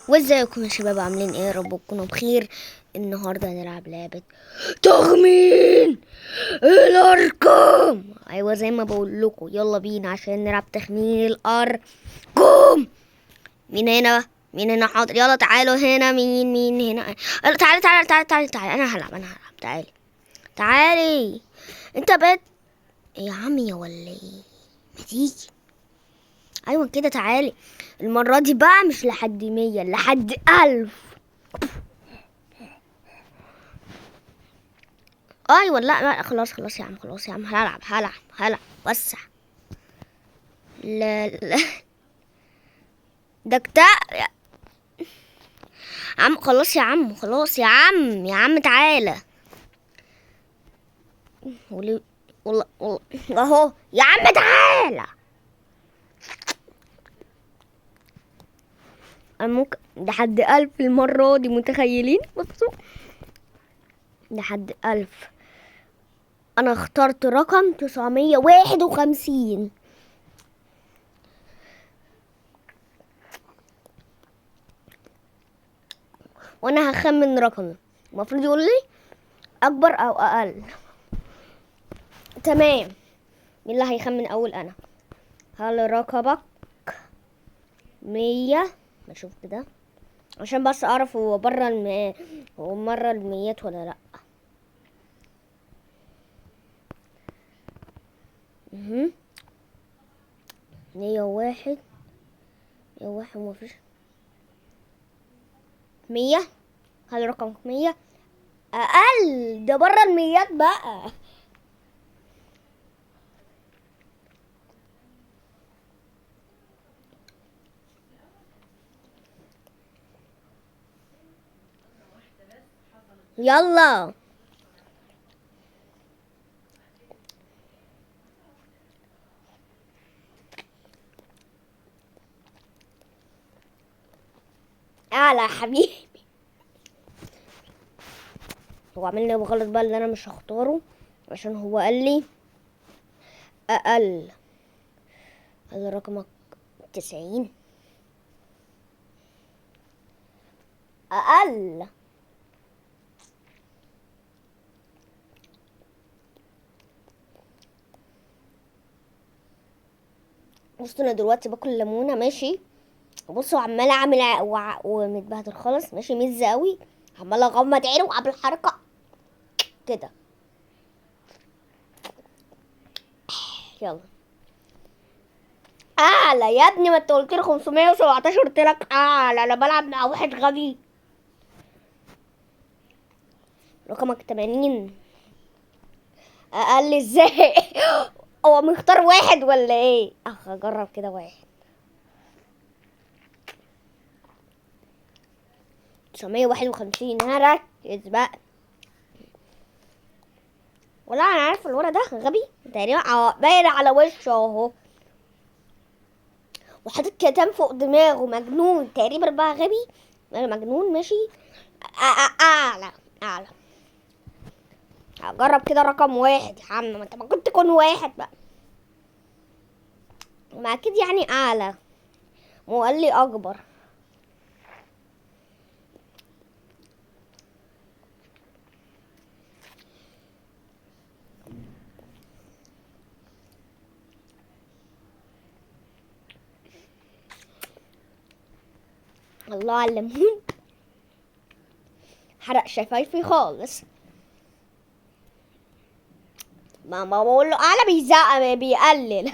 وازيكم يا شباب، عاملين ايه؟ رب تكونوا بخير. النهارده هنلعب لعبة تخمين الارقام. ايوه زي ما بقول لكم، يلا بينا عشان نلعب تخمين الارقام. مين هنا؟ مين هنا؟ حاضر، يلا تعالوا هنا. مين هنا؟ يلا تعالي انا هلعب تعالي. انت بقيت يا عمي ولا ايه؟ ما تيجي. ايوه كده تعالي. المرة دي بقى مش لحد 100، لحد 1000. ايوه لا خلاص يا عم هلعب وسع. لا ده كتاب. عم خلاص يا عم تعالى. والله اهو يا عم تعالى. انا ممكن لحد 1000 المرة دي، متخيلين؟ بصوا لحد 1000. انا اخترت رقم 951. وانا هخمن رقم، المفروض يقول لي اكبر او اقل. تمام، مين اللي هيخمن اول؟ انا. هل رقمك 100؟ بشوف كده عشان بس اعرف هو هو مرة الميات ولا لا. 101. 101 مفيش. 100. هل رقمك 100؟ اقل، ده بره الميات بقى. يلا اعلى يا حبيبي. هو عامل لي غلط بقى اللي انا مش هختاره، عشان هو قال لي اقل. هل رقمك 90؟ اقل. بصوا انا دلوقتي باكل ليمونه ماشي. بصوا عماله اعمل ومتبهدل خالص ماشي، مز قوي. عماله اغمض عيني وقبل الحركه كده. يلا اعلى يا ابني، ما انت قلت لي 517، قلت لك اعلى. انا بلعب مع واحد غبي. رقمك 80. اقل ازاي؟ هو مختار واحد ولا ايه؟ اجرب كده واحد. 951. هركز بقى. ولا انا عارف الولد ده غبي تقريبا، باين على وشه اهو، وحاطط كتام فوق دماغه. مجنون تقريبا بقى، غبي مجنون ماشي. اعلى اعلى. هجرب كده رقم واحد يا عم، ما انت ما كنت تكون واحد بقى. ما اكيد يعني اعلى، مو قال لي اكبر. الله على الليمون، حرق شفايفي خالص. ما بقول له اعلى بيزق بيقلل.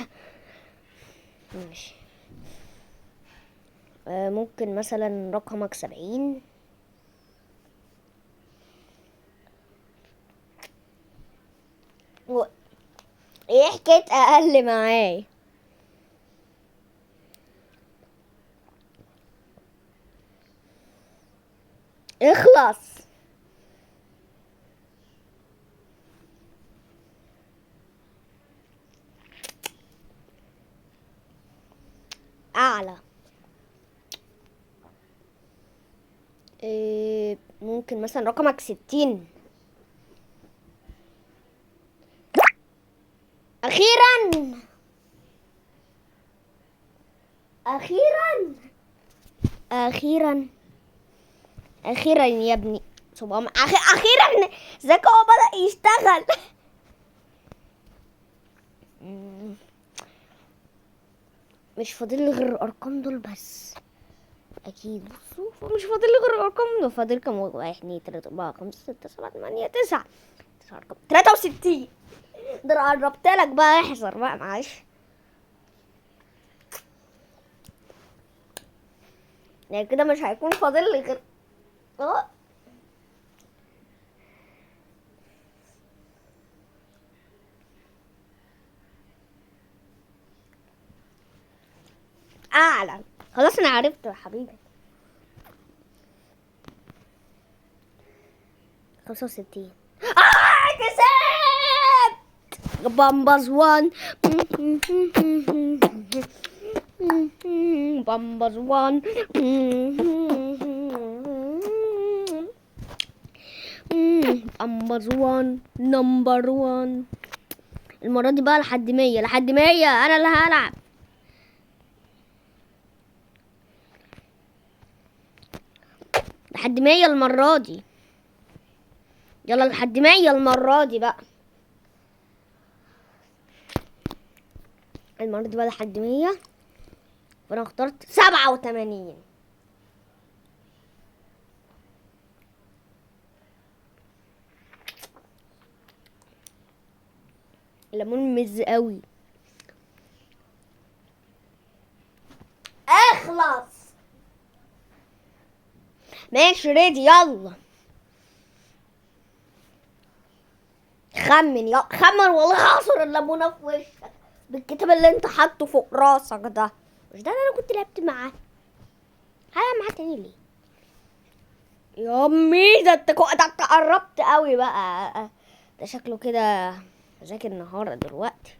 ماشي. ممكن مثلا رقمك 70. ايه حكاية اقل معاي؟ اخلص. اعلى. ممكن مثلا رقمك 60. اخيرا. اخيرا اخيرا يا ابني، سبحان اخيرا ذكاء بدأ يشتغل. مش فاضل لي غير الارقام دول بس اكيد. بصوا مش فاضل لي غير الارقام دول. فاضل كام؟ 1 2 3 4 5 6 7 8 9 ارقام. 63. ده انا قربت لك بقى، احذر بقى معلش. يعني كده مش هيكون فاضل لي غير اعلى. خلاص انا عرفت يا حبيبي. 65. كسبت بامباز 1. بامباز 1. بامباز 1 نمبر 1. المرة دي بقى لحد 100. لحد 100 انا اللي هلعب. لحد 100 المرة دي. يلا لحد 100 المرة دي بقى. المرة دي بقى لحد 100. وانا اخترت 87. الليمون مز قوي. اخلص. ماشي ريدي يلا. خمن يلا خمن، والله هعصر الليمونه في وشك بالكتاب اللي انت حاطه فوق راسك ده. مش ده اللي انا كنت لعبت معاه؟ هلعب معاه تاني ليه يا امي؟ ده انت قربت قوي بقى. ده شكله كده ذاكر النهارده دلوقتي.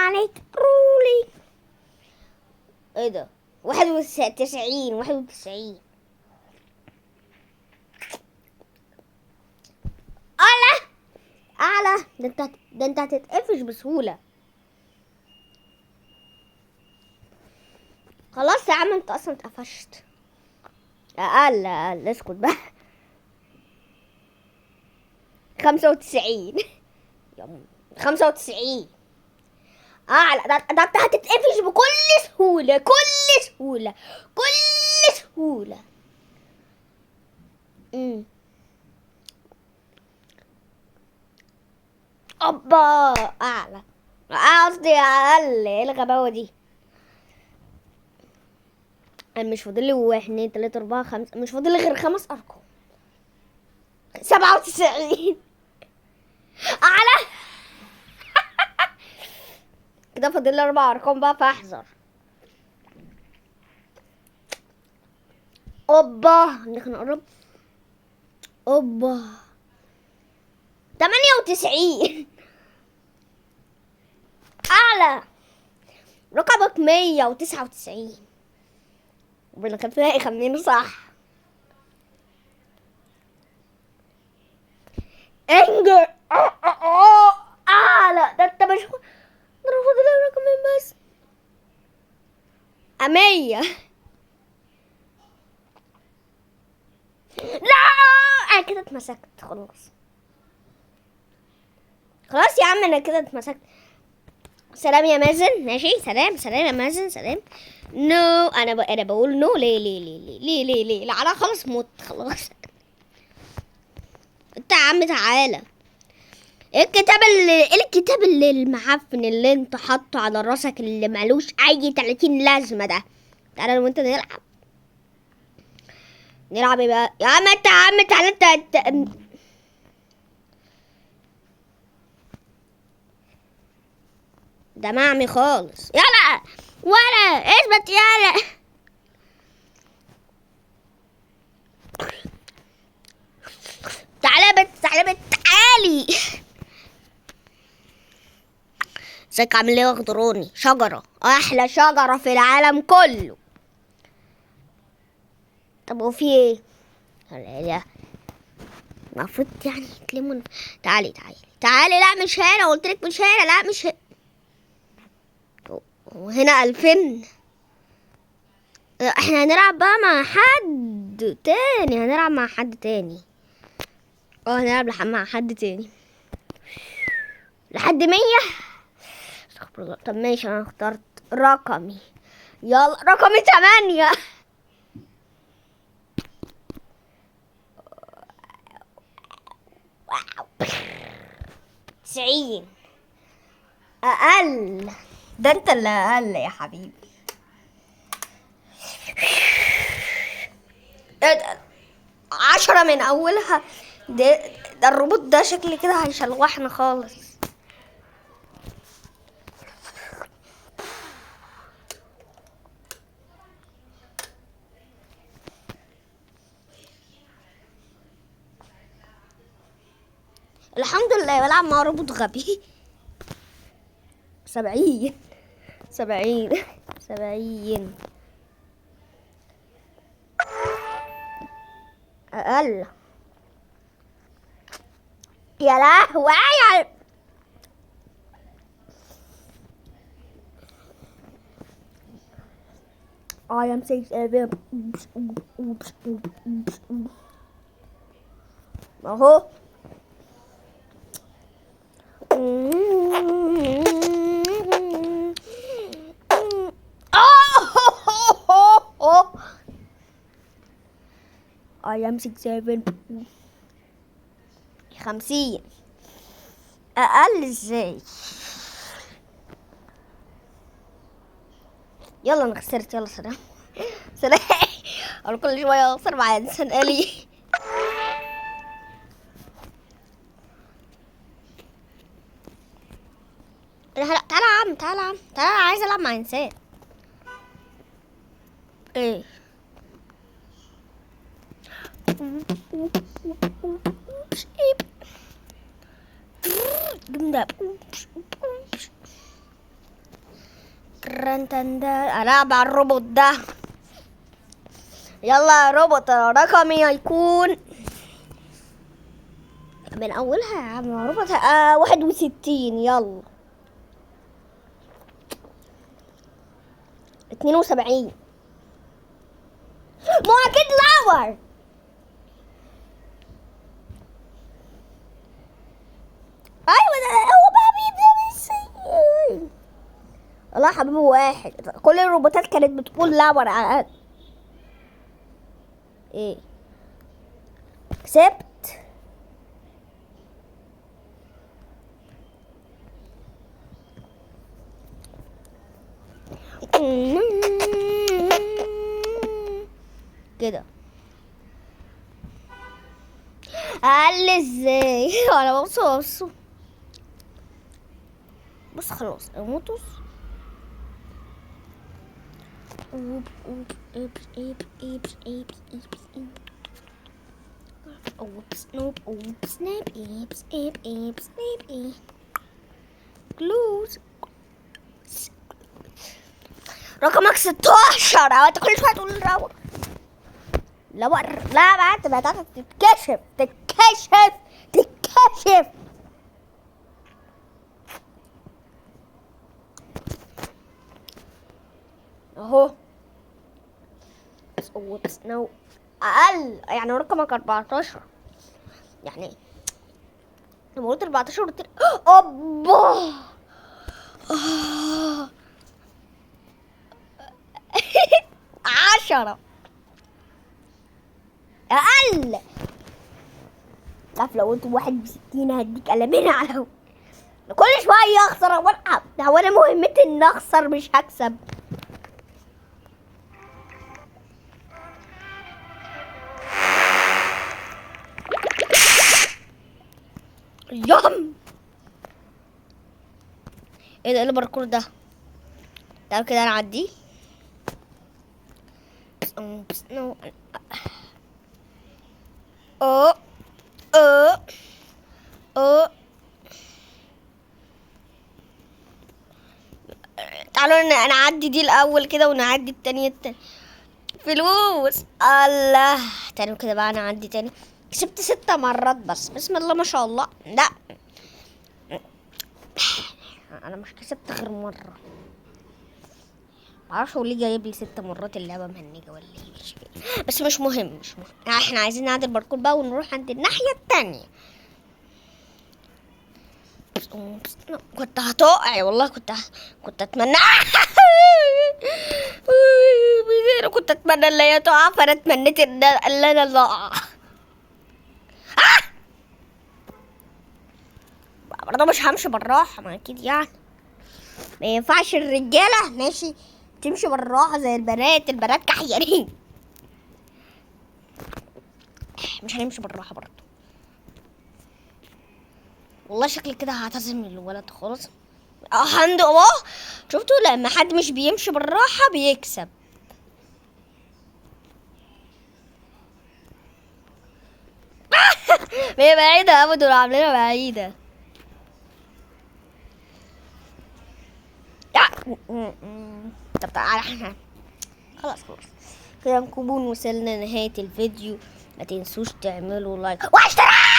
عليك رولي. ايه ده؟ 91. 91. اعلى. ده انت هتتقفش بسهولة. خلاص يا عم انت اصلا اتقفشت. اقل اسكت بقى. 95. 95 اعلى. ده انت هتتقفش بكل سهولة. كل سهولة. كل سهولة. اوبا. اعلى. قصدي اقل. ايه الغباوة دي؟ انا مش فاضل لي 1 2 3 4 5. مش فاضل لي غير 5 ارقام. 97. اعلى. كده فاضل لي 4 ارقام بقى فاحذر. اوبا نحن نقرب. اوبا 98. اعلى. رقمك 199. ربنا كان تلاقي خمنين صح. انجر. اعلى. ده انت مش ده انا فاضل لي رقمين بس. 100. لا انا كده اتمسكت. خلاص خلاص يا عم انا كده اتمسكت. سلام يا مازن. ماشي سلام. سلام يا مازن. سلام. نو انا بقول نو. ليه ليه ليه ليه ليه ليه ليه؟ لا انا خلاص موت خلاص. انت يا عم تعالى. ايه الكتاب اللي المعفن اللي انت حاطه على راسك اللي مالوش اي 30 لازمه ده؟ تعالى انا وانت نلعب. نلعب ايه بقى يا عم؟ انت يا عم تعالى انت ده معمي خالص. يلا ولا اثبت يلا. تعالى بنت. تعالى بنت. تعالي. ازيك عامل ايه؟ واخضروني شجرة. احلى شجرة في العالم كله. طب وفي ايه؟ لا المفروض يعني تلمون. تعالي تعالي تعالي. لا مش هنا. قلت لك مش هنا. لا مش هنا. وهنا 2000. احنا هنلعب بقى مع حد تاني، هنلعب مع حد تاني. هنلعب مع حد تاني لحد 100. استغفر الله. طب ماشي، انا اخترت رقمي. يلا رقمي 8. 90. اقل. ده انت اللي اقل يا حبيبي. 10 من اولها. ده الروبوت ده شكل كده هيشلوحنا خالص. الحمد لله بلعب مع روبوت غبي. 70. 70. 70. اقل. يا لهوي. I am 6 اهو. I am 6 50. اقل ازاي؟ يلا انا خسرت. يلا سلام. سلام. انا كل شويه اخسر مع انسان آلي. تعالى يا عم، تعالى يا عم، تعالى. انا عايز العب مع انسان. ايه؟ جمدة. العب على الروبوت ده. يلا يا روبوت، رقمي هيكون من اولها يا عم. روبوت 61. يلا 72. ما اكيد لاور. ايوه ده هو بقى بيبدأ بالسيء. والله يا حبيبي واحد. كل الروبوتات كانت بتقول لاور على الأقل. ايه؟ كسبت. كده اقل ازاي؟ انا بص. بص خلاص اموتوس. كلوز. رقمك 16. انت كل شويه تقول راور. لا بقى انت بدأت تتكشف. اهو. نو اقل. يعني رقمك 14. يعني لما قلت 14 قلت اوبا. 10 اقل. تعرف لو قلت 61 هديك قلمين على كل شويه اخسر والعب. هو انا مهمتي ان اخسر مش هكسب. يوم. ايه ده؟ ايه الباركور ده؟ تعالوا كده نعدي. تعالوا نعدي دي الاول كده ونعدي التانية فلوس. الله. تعالوا كده بقى نعدي تاني. كسبت 6 مرات بس. بسم الله ما شاء الله. لا انا مش كسبت غير مرة. معرفش هو ليه جايب لي 6 مرات اللعبة مهنجة ولا ايه، مش فاهم. بس مش مهم مش مهم، احنا عايزين نعدي الباركور بقى ونروح عند الناحية التانية. كنت هتقع والله، كنت اتمنى كنت اتمنى ان هي تقع، فانا اتمنيت ان انا اللي اقع. برضه مش همشي بالراحة، ما اكيد يعني ما ينفعش الرجالة ماشي تمشي بالراحة زي البنات كحيانين. مش هنمشي بالراحة برضه والله، شكلي كده هعتزم من الولد خالص. عنده شفتوا لما حد مش بيمشي بالراحة بيكسب. هي بعيدة أوي، دول عاملينها بعيدة. طب تعالى احنا خلاص كده نكون وصلنا نهاية الفيديو. ما تنسوش تعملوا لايك واشتراك.